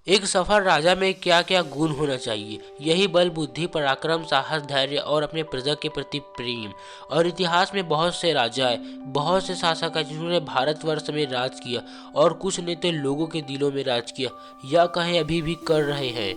एक सफल राजा में क्या क्या गुण होना चाहिए? यही बल, बुद्धि, पराक्रम, साहस, धैर्य और अपने प्रजा के प्रति प्रेम। और इतिहास में बहुत से राजा है, बहुत से शासक है जिन्होंने भारतवर्ष में राज किया और कुछ ने तो लोगों के दिलों में राज किया, या कहें अभी भी कर रहे हैं।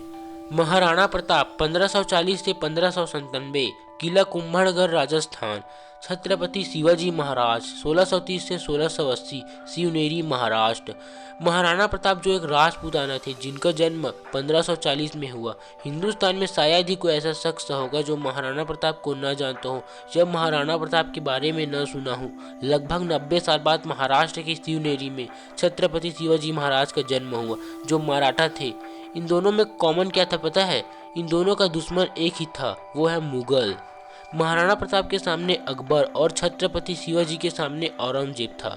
महाराणा प्रताप 1540 से 1597, किला कुंभलगढ़ राजस्थान। छत्रपति शिवाजी महाराज 1630 से 1680, शिवनेरी महाराष्ट्र। महाराणा प्रताप जो एक राजपूताना थे जिनका जन्म 1540 में हुआ। हिंदुस्तान में शायद ही कोई ऐसा शख्स होगा जो महाराणा प्रताप को न जानता हो या महाराणा प्रताप के बारे में न सुना हो। लगभग 90 साल बाद महाराष्ट्र के शिवनेरी में छत्रपति शिवाजी महाराज का जन्म हुआ, जो मराठा थे। इन दोनों में कॉमन क्या था पता है? इन दोनों का दुश्मन एक ही था, वो है मुगल। महाराणा प्रताप के सामने अकबर और छत्रपति शिवाजी के सामने औरंगजेब था।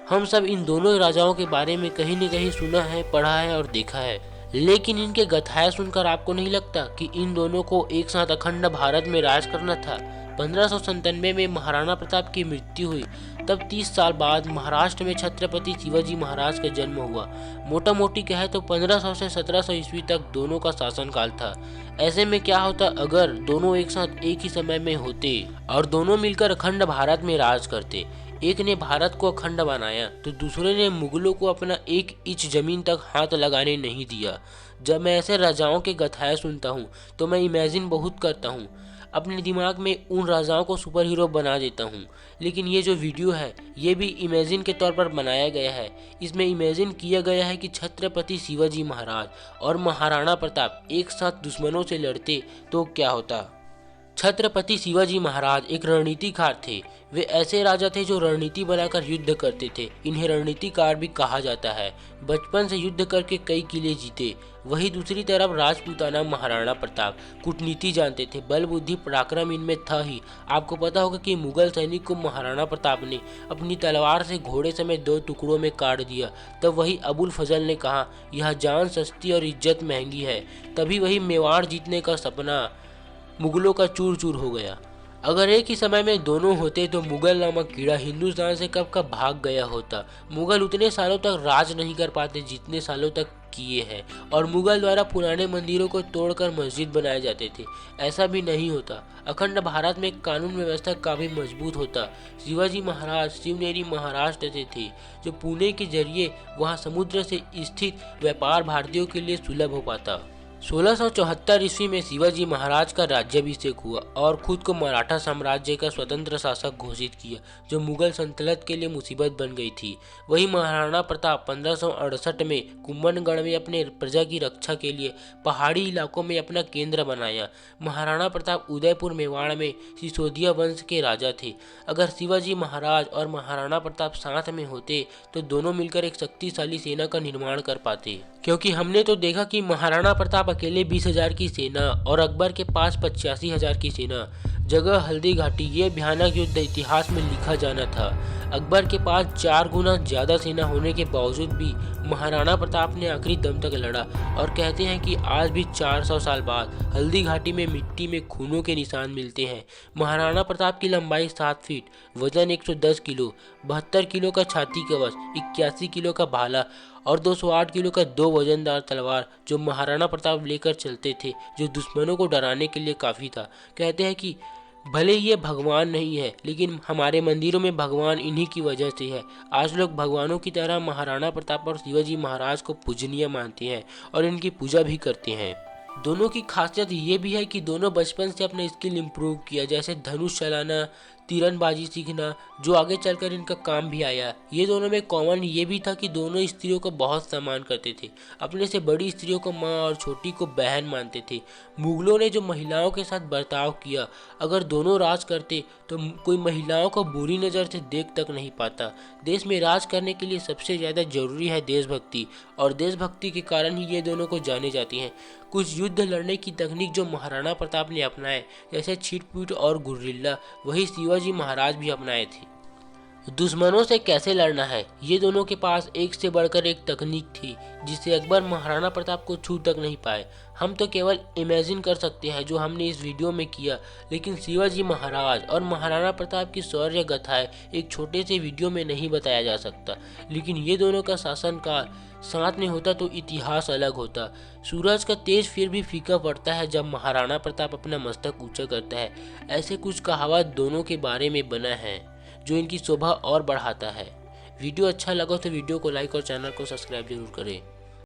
हम सब इन दोनों राजाओं के बारे में कहीं न कहीं सुना है, पढ़ा है और देखा है, लेकिन इनके गाथाएं सुनकर आपको नहीं लगता कि इन दोनों को एक साथ अखंड भारत में राज करना था? 1597 में महाराणा प्रताप की मृत्यु हुई, तब 30 साल बाद महाराष्ट्र में छत्रपति शिवाजी महाराज का जन्म हुआ। मोटा मोटी कहे तो 1500 से 1700 ईस्वी तक दोनों का शासनकाल था। ऐसे में क्या होता अगर दोनों एक साथ एक ही समय में होते और दोनों मिलकर अखंड भारत में राज करते? एक ने भारत को अखंड बनाया तो दूसरे ने मुगलों को अपना एक इंच जमीन तक हाथ लगाने नहीं दिया। जब मैं ऐसे राजाओं के गाथाएं सुनता हूँ तो मैं इमेजिन बहुत करता हूँ, अपने दिमाग में उन राजाओं को सुपर हीरो बना देता हूँ। लेकिन ये जो वीडियो है ये भी इमेजिन के तौर पर बनाया गया है। इसमें इमेजिन किया गया है कि छत्रपति शिवाजी महाराज और महाराणा प्रताप एक साथ दुश्मनों से लड़ते तो क्या होता। छत्रपति शिवाजी महाराज एक रणनीतिकार थे। वे ऐसे राजा थे जो रणनीति बनाकर युद्ध करते थे। इन्हें रणनीतिकार भी कहा जाता है। बचपन से युद्ध करके कई किले जीते। वही दूसरी तरफ राजपूताना महाराणा प्रताप कूटनीति जानते थे। बल, बुद्धि, पराक्रम इनमें था ही। आपको पता होगा कि मुगल सैनिक को महाराणा प्रताप ने अपनी तलवार से घोड़े समेत 2 टुकड़ों में काट दिया। तब वही अबुल फजल ने कहा, यह जान सस्ती और इज्जत महंगी है। तभी वही मेवाड़ जीतने का सपना मुगलों का चूर चूर हो गया। अगर एक ही समय में दोनों होते तो मुगल नामक कीड़ा हिंदुस्तान से कब का भाग गया होता। मुगल उतने सालों तक राज नहीं कर पाते जितने सालों तक किए हैं, और मुगल द्वारा पुराने मंदिरों को तोड़कर मस्जिद बनाए जाते थे। ऐसा भी नहीं होता। अखंड भारत में कानून व्यवस्था काफी मजबूत होता। शिवाजी महाराज शिवनेरी महाराष्ट्र से थे, जो पुणे के जरिए वहां समुद्र से स्थित व्यापार भारतीयों के लिए सुलभ हो पाता। 1674 ईस्वी में शिवाजी महाराज का राज्याभिषेक हुआ और खुद को मराठा साम्राज्य का स्वतंत्र शासक घोषित किया, जो मुगल सल्तनत के लिए मुसीबत बन गई थी। वही महाराणा प्रताप 1568 में कुंभलगढ़ में अपने प्रजा की रक्षा के लिए पहाड़ी इलाकों में अपना केंद्र बनाया। महाराणा प्रताप उदयपुर मेवाड़ में सिसोदिया वंश के राजा थे। अगर शिवाजी महाराज और महाराणा प्रताप साथ में होते तो दोनों मिलकर एक शक्तिशाली सेना का निर्माण कर पाते, क्योंकि हमने तो देखा कि महाराणा प्रताप अकेले 20,000 की सेना और अकबर के पास 85,000 की सेना। जगह हल्दी घाटी, ये भयानक युद्ध इतिहास में लिखा जाना था। अकबर के पास 4 गुना ज्यादा सेना होने के बावजूद भी महाराणा प्रताप ने आखिरी दम तक लड़ा, और कहते हैं कि आज भी 400 साल बाद हल्दी घाटी में मिट्टी में खूनों के निशान मिलते हैं। महाराणा प्रताप की लंबाई 7 फीट, वजन 110 किलो, 72 किलो का छाती कवच, 81 किलो का भाला और 208 किलो का 2 वजनदार तलवार जो महाराणा प्रताप लेकर चलते थे, जो दुश्मनों को डराने के लिए काफ़ी था। कहते हैं कि भले ये भगवान नहीं है, लेकिन हमारे मंदिरों में भगवान इन्हीं की वजह से है। आज लोग भगवानों की तरह महाराणा प्रताप और शिवाजी महाराज को पूजनीय मानते हैं और इनकी पूजा भी करते हैं। दोनों की खासियत ये भी है कि दोनों बचपन से अपने स्किल इम्प्रूव किया, जैसे धनुष चलाना, तीरंदाजी सीखना, जो आगे चलकर इनका काम भी आया। ये दोनों में कॉमन ये भी था कि दोनों स्त्रियों को बहुत सम्मान करते थे। अपने से बड़ी स्त्रियों को माँ और छोटी को बहन मानते थे। मुगलों ने जो महिलाओं के साथ बर्ताव किया, अगर दोनों राज करते तो कोई महिलाओं को बुरी नज़र से देख तक नहीं पाता। देश में राज करने के लिए सबसे ज़्यादा जरूरी है देशभक्ति, और देशभक्ति के कारण ही ये दोनों को जाने जाती हैं। कुछ युद्ध लड़ने की तकनीक जो महाराणा प्रताप ने अपनाए, जैसे छिटपुट और गुर्रिल्ला, वही शिवाजी महाराज भी अपनाए थे। दुश्मनों से कैसे लड़ना है, ये दोनों के पास एक से बढ़कर एक तकनीक थी जिससे अकबर महाराणा प्रताप को छू तक नहीं पाए। हम तो केवल इमेजिन कर सकते हैं जो हमने इस वीडियो में किया, लेकिन शिवाजी महाराज और महाराणा प्रताप की शौर्य गाथाएं एक छोटे से वीडियो में नहीं बताया जा सकता। लेकिन ये दोनों का शासनकाल साथ में होता तो इतिहास अलग होता। सूरज का तेज फिर भी फीका पड़ता है जब महाराणा प्रताप अपना मस्तक ऊंचा करता है। ऐसे कुछ कहावत दोनों के बारे में बना है जो इनकी शोभा और बढ़ाता है। वीडियो अच्छा लगा तो वीडियो को लाइक और चैनल को सब्सक्राइब जरूर करें।